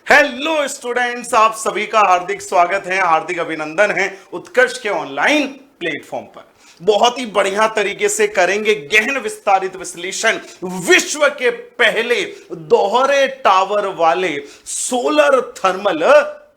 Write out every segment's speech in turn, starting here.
Hello students, आप सभी का हार्दिक स्वागत है, हार्दिक अभिनंदन है उत्कर्ष के ऑनलाइन प्लेटफॉर्म पर। बहुत ही बढ़िया तरीके से करेंगे गहन विस्तारित विश्लेषण विश्व के पहले दोहरे टावर वाले सोलर थर्मल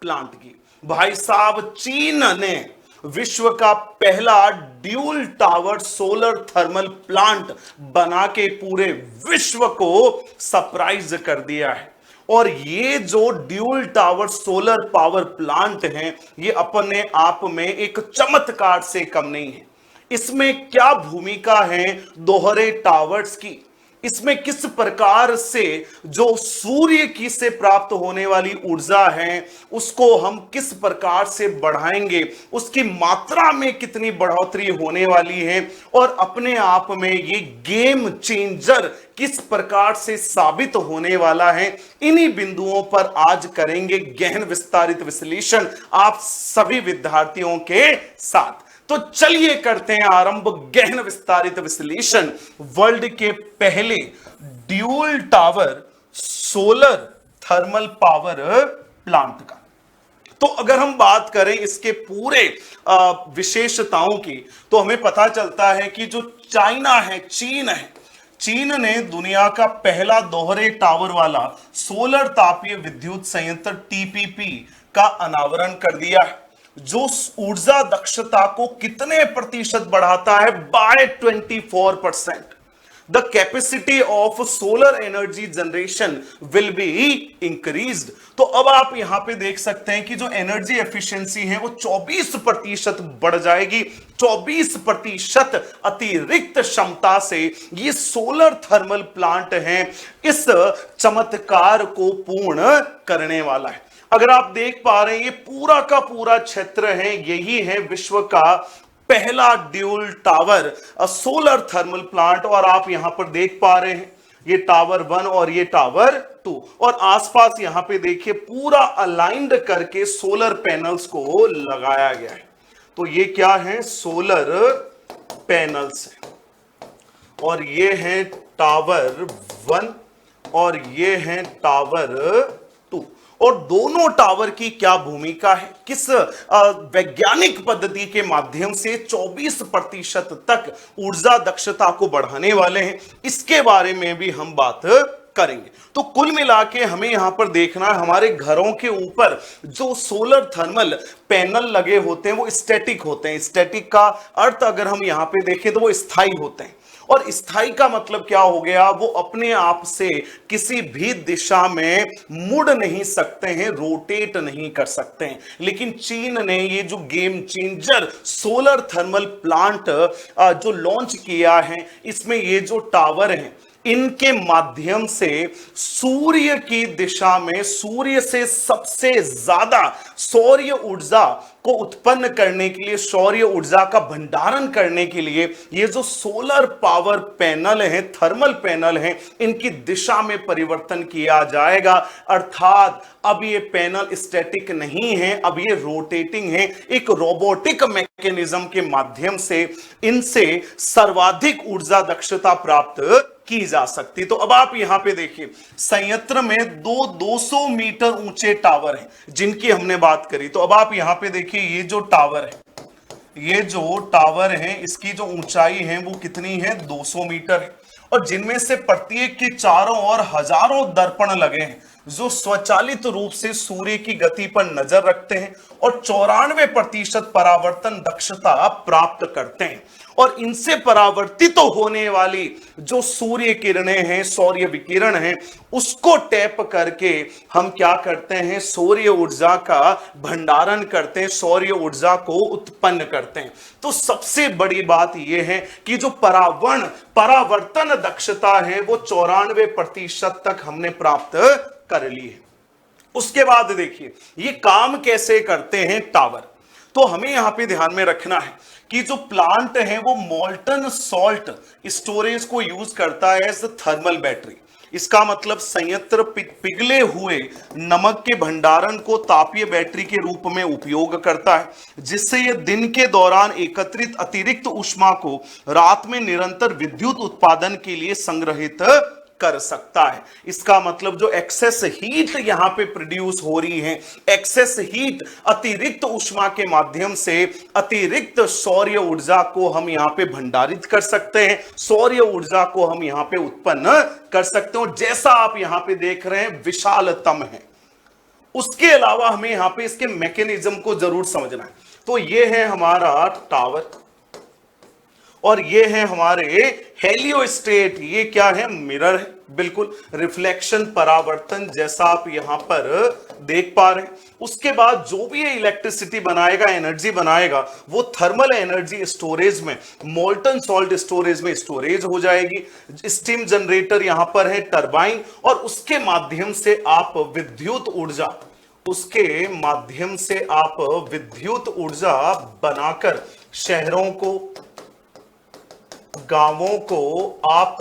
प्लांट की। भाई साहब, चीन ने विश्व का पहला dual tower solar thermal plant बना के पूरे विश्व को सरप्राइज कर दिया है। और ये जो dual tower solar power plant है, ये अपने आप में एक चमत्कार से कम नहीं है। इसमें क्या भूमिका है दोहरे टावर्स की, इसमें किस प्रकार से जो सूर्य की से प्राप्त होने वाली ऊर्जा है उसको हम किस प्रकार से बढ़ाएंगे, उसकी मात्रा में कितनी बढ़ोतरी होने वाली है, और अपने आप में ये गेम चेंजर किस प्रकार से साबित होने वाला है, इन्हीं बिंदुओं पर आज करेंगे गहन विस्तारित विश्लेषण आप सभी विद्यार्थियों के साथ। तो चलिए करते हैं आरंभ गहन विस्तारित विश्लेषण वर्ल्ड के पहले dual tower solar thermal power plant का। तो अगर हम बात करें इसके पूरे विशेषताओं की, तो हमें पता चलता है कि जो चाइना है, चीन ने दुनिया का पहला दोहरे टावर वाला सोलर तापीय विद्युत संयंत्र टीपीपी का अनावरण कर दिया है, जो ऊर्जा दक्षता को कितने प्रतिशत बढ़ाता है, by 24%। The capacity of solar energy generation will be increased. तो अब आप यहां पे देख सकते हैं कि जो एनर्जी एफिशिएंसी है वो 24% बढ़ जाएगी। 24% अतिरिक्त क्षमता से ये सोलर थर्मल प्लांट है इस चमत्कार को पूर्ण करने वाला है। अगर आप देख पा रहे हैं, ये पूरा का पूरा क्षेत्र है, यही है विश्व का पहला dual tower solar thermal plant. और आप यहां पर देख पा रहे हैं ये टावर 1 और ये टावर 2, और आसपास यहां पे देखिए पूरा अलाइंड करके सोलर पैनल्स को लगाया गया है। तो ये क्या है, सोलर पैनल्स है, और ये है टावर 1 और ये है टावर 2। और दोनों टावर की क्या भूमिका है, किस वैज्ञानिक पद्धति के माध्यम से 24% तक ऊर्जा दक्षता को बढ़ाने वाले हैं, इसके बारे में भी हम बात करेंगे। तो कुल मिला के हमें यहां पर देखना है, हमारे घरों के ऊपर जो सोलर थर्मल पैनल लगे होते हैं वो स्टैटिक होते हैं। स्टैटिक का अर्थ अगर हम यहां पे देखें तो वो स्थायी होते हैं, और स्थायी का मतलब क्या हो गया, वो अपने आप से किसी भी दिशा में मुड़ नहीं सकते हैं, रोटेट नहीं कर सकते हैं। लेकिन चीन ने ये जो game changer solar thermal plant जो लॉन्च किया है, इसमें ये जो टावर हैं इनके माध्यम से सूर्य की दिशा में सूर्य से सबसे ज्यादा सौर्य ऊर्जा को उत्पन्न करने के लिए, सौर्य ऊर्जा का भंडारण करने के लिए ये जो सोलर पावर पैनल हैं, थर्मल पैनल हैं, इनकी दिशा में परिवर्तन किया जाएगा। अर्थात अब ये पैनल स्टैटिक नहीं है, अब ये रोटेटिंग है। एक रोबोटिक मैकेनिज्म के माध्यम से इनसे सर्वाधिक ऊर्जा दक्षता प्राप्त की जा सकती। तो अब आप यहां पे देखिए, संयंत्र में 200 मीटर ऊंचे टावर हैं जिनकी हमने बात करी। तो अब आप यहां पे देखिए, ये जो टावर है, ये जो टावर है इसकी जो ऊंचाई है वो कितनी है, 200 मीटर है, और जिनमें से प्रत्येक के चारों ओर हजारों दर्पण लगे हैं जो स्वचालित रूप से सूर्य की गति पर नजर रखते हैं और 94% परावर्तन दक्षता प्राप्त करते हैं। और इनसे परावर्तित होने वाली जो सूर्य किरणें हैं, सौर्य विकिरण हैं, उसको टैप करके हम क्या करते हैं, सौर्य ऊर्जा का भंडारण करते हैं, सौर्य ऊर्जा को उत्पन्न करते हैं। तो सबसे बड़ी बात यह है कि जो परावर्तन दक्षता है वो 94% तक हमने प्राप्त कर ली है। उसके बाद देखिए ये काम कैसे करते हैं टावर। तो हमें यहां पे ध्यान में रखना है कि जो प्लांट है वो मोल्टन सॉल्ट स्टोरेज को यूज करता है एज थर्मल बैटरी। इसका मतलब संयंत्र पिघले हुए नमक के भंडारण को तापीय बैटरी के रूप में उपयोग करता है, जिससे यह दिन के दौरान एकत्रित अतिरिक्त ऊष्मा को रात में निरंतर विद्युत उत्पादन के लिए संग्रहित कर सकता है। इसका मतलब जो एक्सेस हीट यहां पे प्रोड्यूस हो रही है, एक्सेस हीट, अतिरिक्त ऊष्मा के माध्यम से अतिरिक्त सौर ऊर्जा को हम यहां पे भंडारित कर सकते हैं, सौर ऊर्जा को हम यहां पे उत्पन्न कर सकते हो, जैसा आप यहां पे देख रहे हैं विशालतम है। उसके अलावा हमें यहां पे इसके मैकेनिज्म को जरूर समझना है। तो ये है हमारा टावर और ये है हमारे हेलियोस्टेट, ये क्या है, मिरर है, बिल्कुल रिफ्लेक्शन परावर्तन जैसा आप यहां पर देख पा रहे हैं। उसके बाद जो भी ये इलेक्ट्रिसिटी बनाएगा, एनर्जी बनाएगा, वो थर्मल एनर्जी स्टोरेज में, मोल्टन सॉल्ट स्टोरेज में स्टोरेज हो जाएगी। स्टीम जनरेटर यहां पर है, टरबाइन, और उसके माध्यम से आप विद्युत ऊर्जा, उसके माध्यम से आप विद्युत ऊर्जा बनाकर शहरों को, गांवों को आप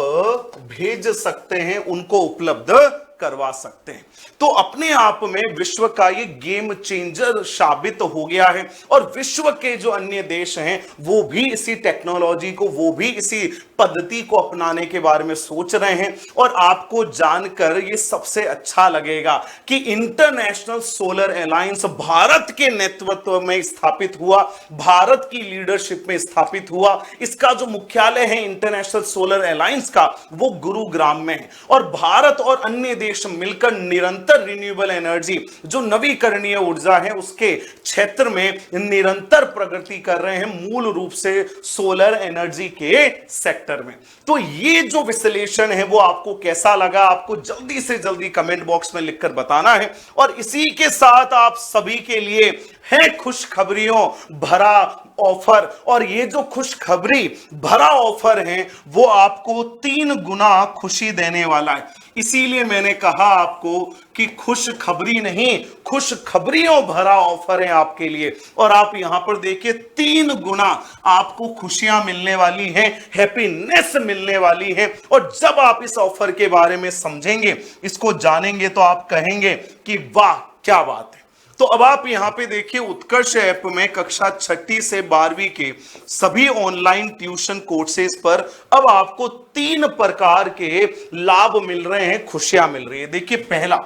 भेज सकते हैं, उनको उपलब्ध करवा सकते हैं। तो अपने आप में विश्व का ये गेम चेंजर साबित हो गया है और विश्व के जो अन्य देश हैं वो भी इसी टेक्नोलॉजी को, वो भी इसी पद्धति को अपनाने के बारे में सोच रहे हैं। और आपको जानकर ये सबसे अच्छा लगेगा कि इंटरनेशनल सोलर अलायंस भारत के नेतृत्व में स्थापित हुआ, भारत की लीडरशिप में स्थापित हुआ। इसका जो मुख्यालय है इंटरनेशनल सोलर अलायंस का, वो गुरुग्राम में है। और भारत और अन्य देश मिलकर निरंतर रिन्यूएबल एनर्जी, जो नवीकरणीय ऊर्जा है, उसके क्षेत्र में निरंतर प्रगति कर रहे हैं, मूल रूप से सोलर एनर्जी के सेक्टर में। तो ये जो विश्लेषण है वो आपको कैसा लगा, आपको जल्दी से जल्दी कमेंट बॉक्स में लिखकर बताना है। और इसी के साथ आप सभी के लिए है खुशखबरियों भरा ऑफर, और ये जो खुशखबरी भरा ऑफर है वो आपको 3 गुना खुशी देने वाला है। इसीलिए मैंने कहा आपको कि खुशखबरी नहीं, खुशखबरियों भरा ऑफर है आपके लिए। और आप यहां पर देखिए 3 गुना आपको खुशियां मिलने वाली हैं, हैप्पीनेस मिलने वाली है। और जब आप इस ऑफर के बारे में समझेंगे, इसको जानेंगे, तो आप कहेंगे कि वाह क्या बात है। तो अब आप यहां पे देखिए उत्कर्ष ऐप में कक्षा 6ठी से 12वीं के सभी ऑनलाइन ट्यूशन कोर्सेज पर अब आपको 3 प्रकार के लाभ मिल रहे हैं, खुशियां मिल रही है। देखिए पहला,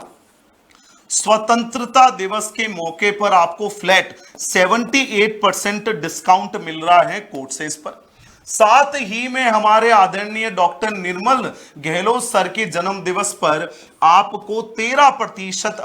स्वतंत्रता दिवस के मौके पर आपको फ्लैट 78% डिस्काउंट मिल रहा है कोर्सेज पर। साथ ही में हमारे आदरणीय डॉक्टर निर्मल गहलोत सर के जन्म दिवस पर आपको 13%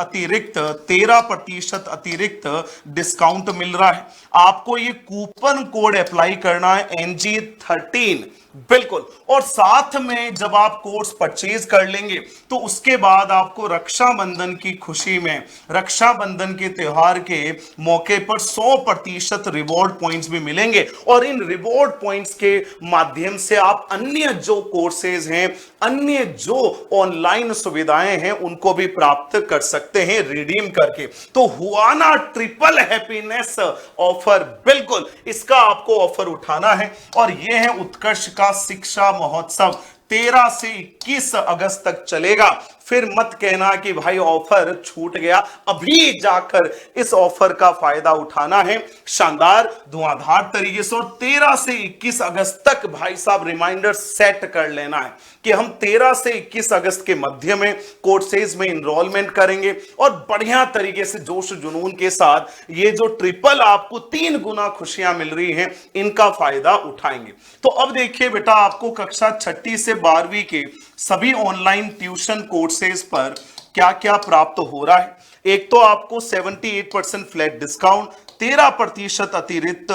अतिरिक्त डिस्काउंट मिल रहा है। आपको ये कूपन कोड अप्लाई करना है NG13, बिल्कुल। और साथ में जब आप कोर्स परचेज कर लेंगे तो उसके बाद आपको रक्षाबंधन की खुशी में, रक्षाबंधन के त्योहार के मौके पर 100% रिवॉर्ड पॉइंट्स भी मिलेंगे। और इन रिवॉर्ड पॉइंट्स के माध्यम से आप अन्य जो कोर्सेज हैं, अन्य जो ऑनलाइन सुविधाएं हैं, उनको भी प्राप्त कर सकते हैं रिडीम करके। तो हुआ ना ट्रिपल हैप्पीनेस ऑफर, बिल्कुल इसका आपको ऑफर उठाना है। और यह है उत्कर्ष का शिक्षा महोत्सव, 13 से 21 अगस्त तक चलेगा। फिर मत कहना कि भाई ऑफर छूट गया, अभी जाकर इस ऑफर का फायदा उठाना है शानदार धुआंधार तरीके से। और 13 से 21 अगस्त तक भाई साहब रिमाइंडर सेट कर लेना है कि हम 13 से 21 अगस्त के मध्य में कोर्सेज में इनरोलमेंट करेंगे और बढ़िया तरीके से जोश जुनून के साथ ये जो ट्रिपल आपको 3 गुना खुशियां मिल रही हैं, इनका फायदा उठाएंगे। तो अब देखिए बेटा, आपको कक्षा 6ठी से 12वीं के सभी ऑनलाइन ट्यूशन कोर्सेज पर क्या क्या प्राप्त हो रहा है। एक तो आपको 78% फ्लैट डिस्काउंट, 13% अतिरिक्त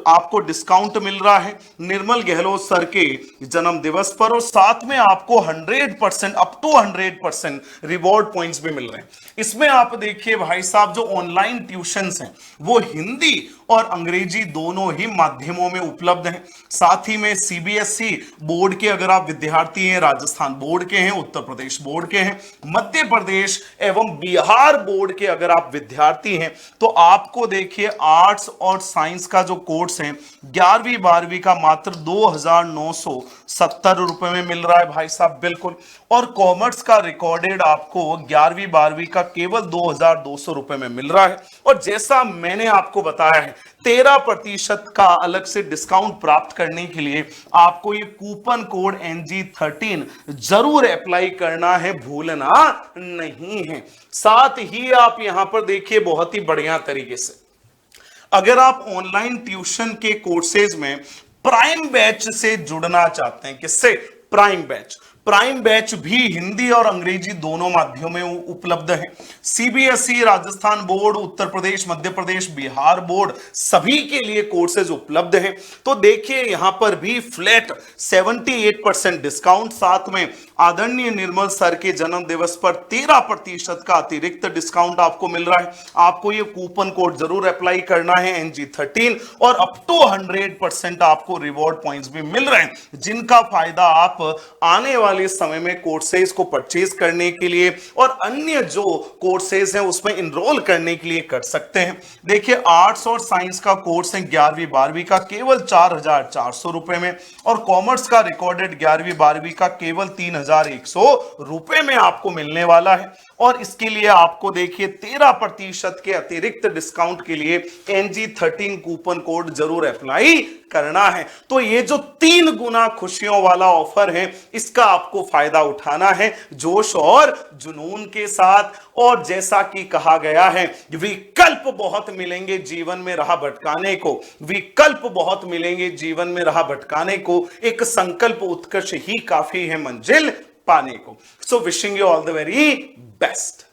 आपको डिस्काउंट मिल रहा है निर्मल गहलोत सर के जन्म दिवस पर। और साथ में आपको 100% अप टू 100% रिवॉर्ड पॉइंट्स भी मिल रहे हैं। इसमें आप देखिए भाई साहब, जो ऑनलाइन ट्यूशंस हैं वो हिंदी और अंग्रेजी दोनों ही माध्यमों में उपलब्ध हैं। साथ ही में CBSE बोर्ड के अगर आप विद्यार्थी हैं, राजस्थान बोर्ड के हैं, उत्तर प्रदेश बोर्ड के हैं, मध्य प्रदेश एवं बिहार बोर्ड के अगर आप विद्यार्थी हैं, तो आपको आपको देखिए आर्ट्स और साइंस का जो कोर्स है 11वीं 12वीं का मात्र 2,970 रुपए में मिल रहा है भाई साहब, बिल्कुल। और कॉमर्स का रिकॉर्डेड आपको 11वीं 12वीं का केवल 2,200 रुपए में मिल रहा है। और जैसा मैंने आपको बताया है 13% का अलग से डिस्काउंट प्राप्त करने के लिए आपको ये कूपन कोड NG13 जरूर अप्लाई करना है, भूलना नहीं है। साथ ही आप यहां पर देखिए बहुत ही बढ़िया तरीके से अगर आप ऑनलाइन ट्यूशन के कोर्सेज में प्राइम बैच से जुड़ना चाहते हैं, किससे? Prime batch. प्राइम बैच भी हिंदी और अंग्रेजी दोनों माध्यमों में उपलब्ध है। CBSE, Rajasthan board, Uttar Pradesh, Madhya Pradesh, Bihar board सभी के लिए कोर्सेज उपलब्ध हैं। तो देखिए यहां पर भी फ्लैट 78% डिस्काउंट, साथ में आदरणीय निर्मल सर के जन्म दिवस पर 13% का अतिरिक्त डिस्काउंट आपको मिल रहा है। आपको ये कूपन कोड जरूर अप्लाई करना है NG13 और अप टू 100% आपको रिवॉर्ड पॉइंट्स भी मिल रहे हैं, जिनका फायदा आप आने वाले समय में कोर्सेज को परचेज करने के लिए और अन्य जो कोर्सेज हैं उसमें इनरोल करने के लिए कर सकते हैं। देखिए आर्ट्स और साइंस का कोर्स है 11वीं 12वीं का केवल 4,400 रुपए में, और कॉमर्स का रिकॉर्डेड 11वीं 12वीं का केवल 3,100 रुपए में आपको मिलने वाला है। और इसके लिए आपको देखिए 13% के अतिरिक्त डिस्काउंट के लिए NG13 कूपन कोड जरूर अप्लाई करना है। तो ये जो 3 गुना खुशियों वाला ऑफर है इसका आपको फायदा उठाना है जोश और जुनून के साथ। और जैसा कि कहा गया है विकल्प बहुत मिलेंगे जीवन में राह भटकाने को, विकल्प बहुत मिलेंगे जीवन में राह भटकाने को, एक संकल्प उत्कर्ष ही काफी है मंजिल पाने को। So wishing you all the very best.